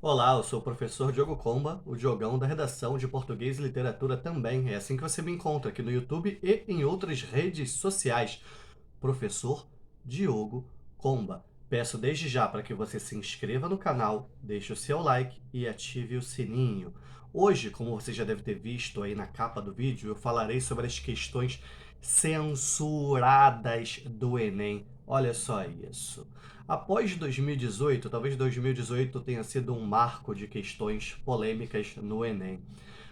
Olá, eu sou o professor Diogo Comba, o Diogão da redação de Português e Literatura também. É assim que você me encontra aqui no YouTube e em outras redes sociais. Professor Diogo Comba. Peço desde já para que você se inscreva no canal, deixe o seu like e ative o sininho. Hoje, como você já deve ter visto aí na capa do vídeo, eu falarei sobre as questões censuradas do Enem. Olha só isso. Após 2018, talvez 2018 tenha sido um marco de questões polêmicas no Enem.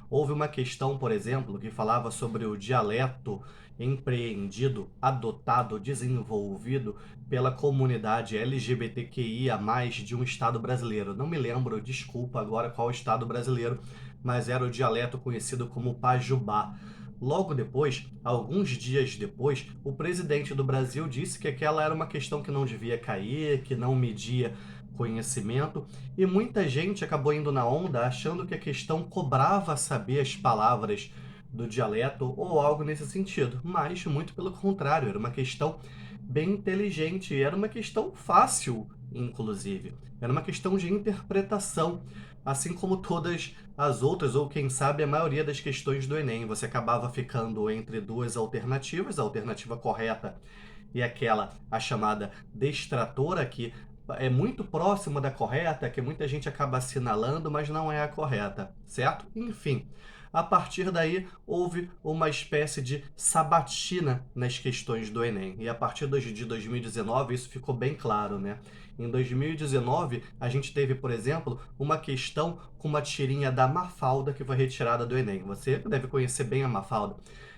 Houve uma questão, por exemplo, que falava sobre o dialeto empreendido, adotado, desenvolvido pela comunidade LGBTQIA+, de um estado brasileiro. Não me lembro, desculpa agora qual estado brasileiro, mas era o dialeto conhecido como Pajubá. Logo depois, alguns dias depois, o presidente do Brasil disse que aquela era uma questão que não devia cair, que não media conhecimento, e muita gente acabou indo na onda achando que a questão cobrava saber as palavras do dialeto ou algo nesse sentido, mas muito pelo contrário, era uma questão bem inteligente e era uma questão fácil, inclusive. Era uma questão de interpretação, assim como todas as outras, ou quem sabe a maioria das questões do Enem. Você acabava ficando entre duas alternativas, a alternativa correta e aquela, a chamada destratora, que é muito próxima da correta, que muita gente acaba assinalando, mas não é a correta, certo? Enfim, a partir daí houve uma espécie de sabatina nas questões do Enem. E a partir de 2019 isso ficou bem claro, né? Em 2019, a gente teve, por exemplo, uma questão com uma tirinha da Mafalda que foi retirada do Enem. Você deve conhecer bem a Mafalda,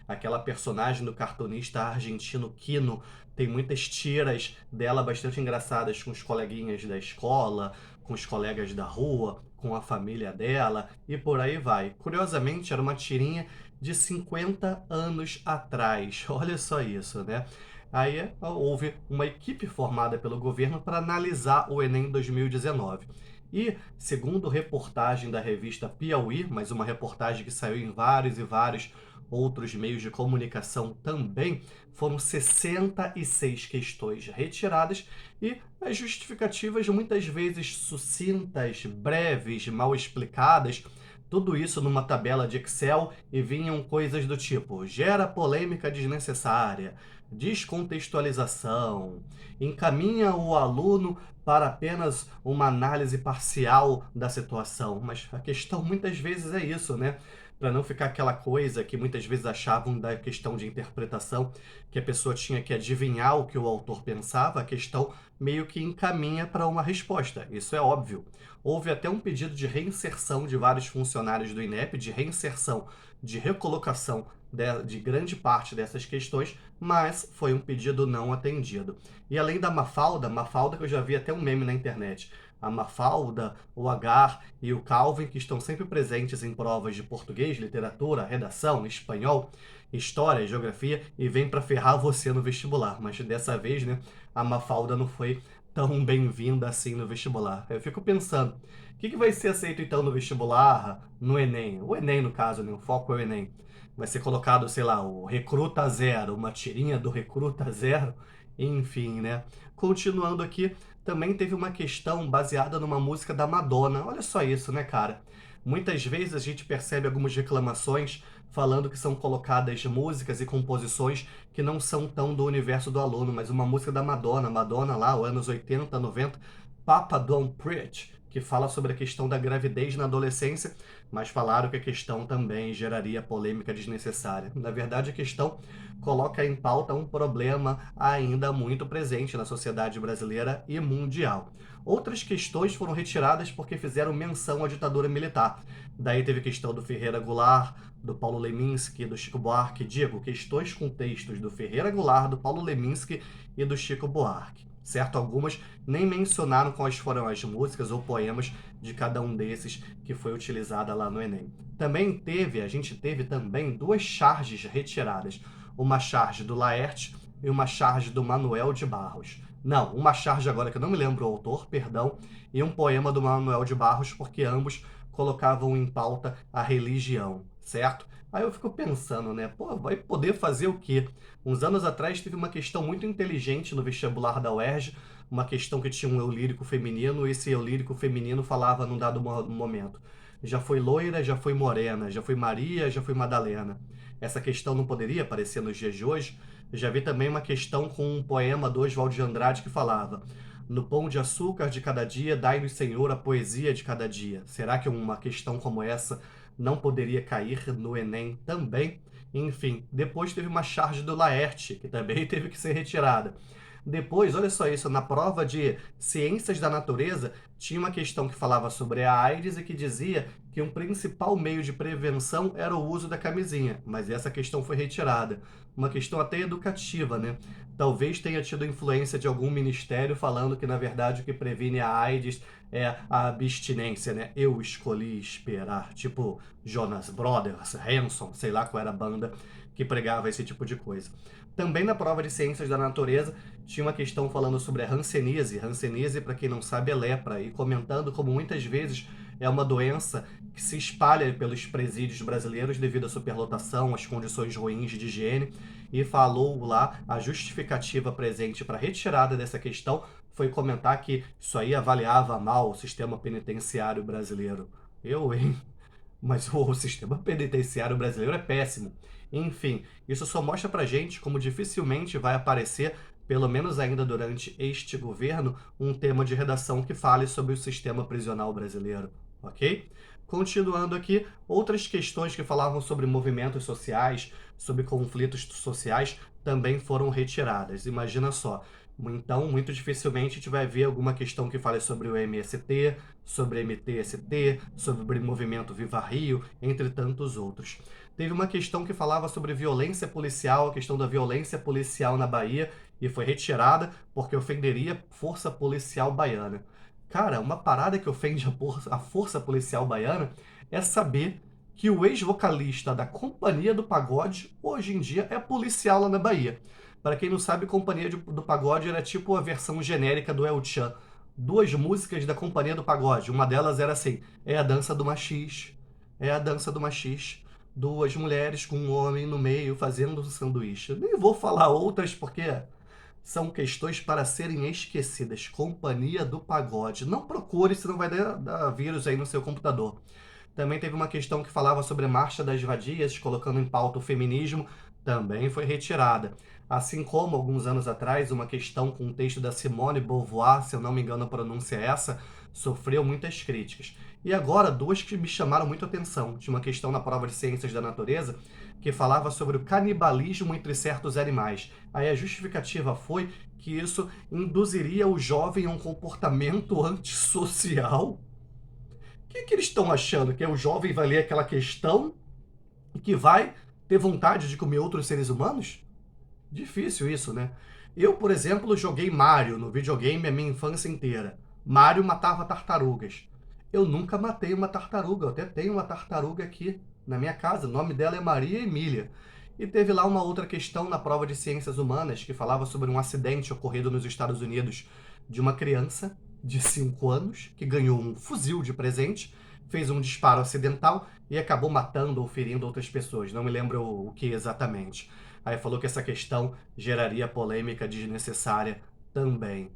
aquela personagem do cartunista argentino Quino. Tem muitas tiras dela bastante engraçadas com os coleguinhas da escola, com os colegas da rua, com a família dela e por aí vai. Curiosamente, era uma tirinha de 50 anos atrás. Olha só isso, né? Aí houve uma equipe formada pelo governo para analisar o Enem 2019. E, segundo reportagem da revista Piauí, mas uma reportagem que saiu em vários e vários outros meios de comunicação também, foram 66 questões retiradas e as justificativas muitas vezes sucintas, breves, mal explicadas, tudo isso numa tabela de Excel, e vinham coisas do tipo: gera polêmica desnecessária, descontextualização, encaminha o aluno para apenas uma análise parcial da situação. Mas a questão muitas vezes é isso, né? Para não ficar aquela coisa que muitas vezes achavam da questão de interpretação, que a pessoa tinha que adivinhar o que o autor pensava, a questão meio que encaminha para uma resposta. Isso é óbvio. Houve até um pedido de reinserção de vários funcionários do INEP, de reinserção, de recolocação de grande parte dessas questões, mas foi um pedido não atendido. E além da Mafalda, Mafalda que eu já vi até um meme na internet, a Mafalda, o Agar e o Calvin, que estão sempre presentes em provas de português, literatura, redação, espanhol, história, geografia, e vem para ferrar você no vestibular. Mas dessa vez, né, a Mafalda não foi tão bem-vinda assim no vestibular. Eu fico pensando, o que vai ser aceito então no vestibular, no Enem? O Enem, no caso, né? O foco é o Enem. Vai ser colocado, sei lá, o Recruta Zero, uma tirinha do Recruta Zero, enfim, né? Continuando aqui, também teve uma questão baseada numa música da Madonna. Olha só isso, né, cara? Muitas vezes a gente percebe algumas reclamações falando que são colocadas músicas e composições que não são tão do universo do aluno, mas uma música da Madonna, Madonna lá, anos 80, 90, Papa Don't Preach, que fala sobre a questão da gravidez na adolescência, mas falaram que a questão também geraria polêmica desnecessária. Na verdade, a questão coloca em pauta um problema ainda muito presente na sociedade brasileira e mundial. Outras questões foram retiradas porque fizeram menção à ditadura militar. Daí teve questão do Ferreira Goulart, do Paulo Leminski, do Chico Buarque. Digo, questões com textos do Ferreira Goulart, do Paulo Leminski e do Chico Buarque. Certo? Algumas nem mencionaram quais foram as músicas ou poemas de cada um desses que foi utilizada lá no Enem. A gente teve também duas charges retiradas. Uma charge do Laerte e uma charge do Manuel de Barros. Não, uma charge agora que eu não me lembro o autor, perdão, e um poema do Manuel de Barros, porque ambos colocavam em pauta a religião, certo? Aí eu fico pensando, né? Pô, vai poder fazer o quê? Uns anos atrás teve uma questão muito inteligente no vestibular da UERJ, uma questão que tinha um eu lírico feminino, e esse eu lírico feminino falava num dado momento. Já foi loira, já foi morena, já foi Maria, já foi Madalena. Essa questão não poderia aparecer nos dias de hoje? Já vi também uma questão com um poema do Oswald de Andrade que falava: no pão de açúcar de cada dia, dai-nos, Senhor, a poesia de cada dia. Será que uma questão como essa não poderia cair no Enem também? Enfim, depois teve uma charge do Laerte, que também teve que ser retirada. Depois, olha só isso, na prova de Ciências da Natureza, tinha uma questão que falava sobre a AIDS e que dizia que um principal meio de prevenção era o uso da camisinha, mas essa questão foi retirada. Uma questão até educativa, né? Talvez tenha tido influência de algum ministério falando que, na verdade, o que previne a AIDS é a abstinência, né? Eu escolhi esperar, tipo Jonas Brothers, Hanson, sei lá qual era a banda que pregava esse tipo de coisa. Também na prova de Ciências da Natureza tinha uma questão falando sobre a hanseníase. Hanseníase, para quem não sabe, é lepra, e comentando como muitas vezes é uma doença que se espalha pelos presídios brasileiros devido à superlotação, às condições ruins de higiene, e falou lá a justificativa presente para a retirada dessa questão foi comentar que isso aí avaliava mal o sistema penitenciário brasileiro. Eu, hein? Mas o sistema penitenciário brasileiro é péssimo. Enfim, isso só mostra pra gente como dificilmente vai aparecer, pelo menos ainda durante este governo, um tema de redação que fale sobre o sistema prisional brasileiro, ok? Continuando aqui, outras questões que falavam sobre movimentos sociais, sobre conflitos sociais, também foram retiradas. Imagina só. Então, muito dificilmente a gente vai ver alguma questão que fale sobre o MST, sobre MTST, sobre o movimento Viva Rio, entre tantos outros. Teve uma questão que falava sobre violência policial, a questão da violência policial na Bahia, e foi retirada porque ofenderia a força policial baiana. Cara, uma parada que ofende a força policial baiana é saber que o ex-vocalista da Companhia do Pagode hoje em dia é policial lá na Bahia. Para quem não sabe, Companhia do Pagode era tipo a versão genérica do El Chan. Duas músicas da Companhia do Pagode. Uma delas era assim: é a dança do machis, é a dança do machis. Duas mulheres com um homem no meio fazendo um sanduíche. Nem vou falar outras porque são questões para serem esquecidas. Companhia do Pagode. Não procure, senão vai dar vírus aí no seu computador. Também teve uma questão que falava sobre a Marcha das Vadias, colocando em pauta o feminismo, também foi retirada. Assim como, alguns anos atrás, uma questão com o texto da Simone de Beauvoir, se eu não me engano a pronúncia é essa, sofreu muitas críticas. E agora, duas que me chamaram muito a atenção. Tinha uma questão na prova de Ciências da Natureza que falava sobre o canibalismo entre certos animais. Aí a justificativa foi que isso induziria o jovem a um comportamento antissocial. O que eles estão achando? Que o jovem vai ler aquela questão e que vai ter vontade de comer outros seres humanos? Difícil isso, né? Eu, por exemplo, joguei Mario no videogame a minha infância inteira. Mario matava tartarugas. Eu nunca matei uma tartaruga. Eu até tenho uma tartaruga aqui na minha casa. O nome dela é Maria Emília. E teve lá uma outra questão na prova de Ciências Humanas que falava sobre um acidente ocorrido nos Estados Unidos de uma criança de 5 anos que ganhou um fuzil de presente, fez um disparo acidental e acabou matando ou ferindo outras pessoas. Não me lembro o que exatamente. Aí falou que essa questão geraria polêmica desnecessária também.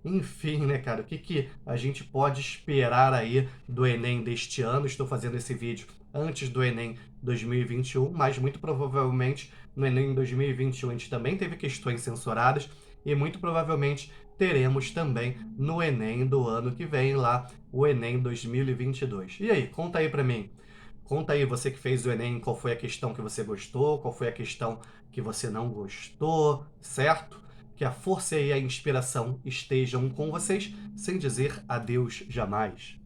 Enfim, né, cara, o que a gente pode esperar aí do Enem deste ano? Estou fazendo esse vídeo antes do Enem 2021, mas muito provavelmente no Enem 2021 a gente também teve questões censuradas e muito provavelmente teremos também no Enem do ano que vem lá, o Enem 2022. E aí, conta aí pra mim. Conta aí, você que fez o Enem, qual foi a questão que você gostou, qual foi a questão que você não gostou, certo? Que a força e a inspiração estejam com vocês, sem dizer adeus jamais.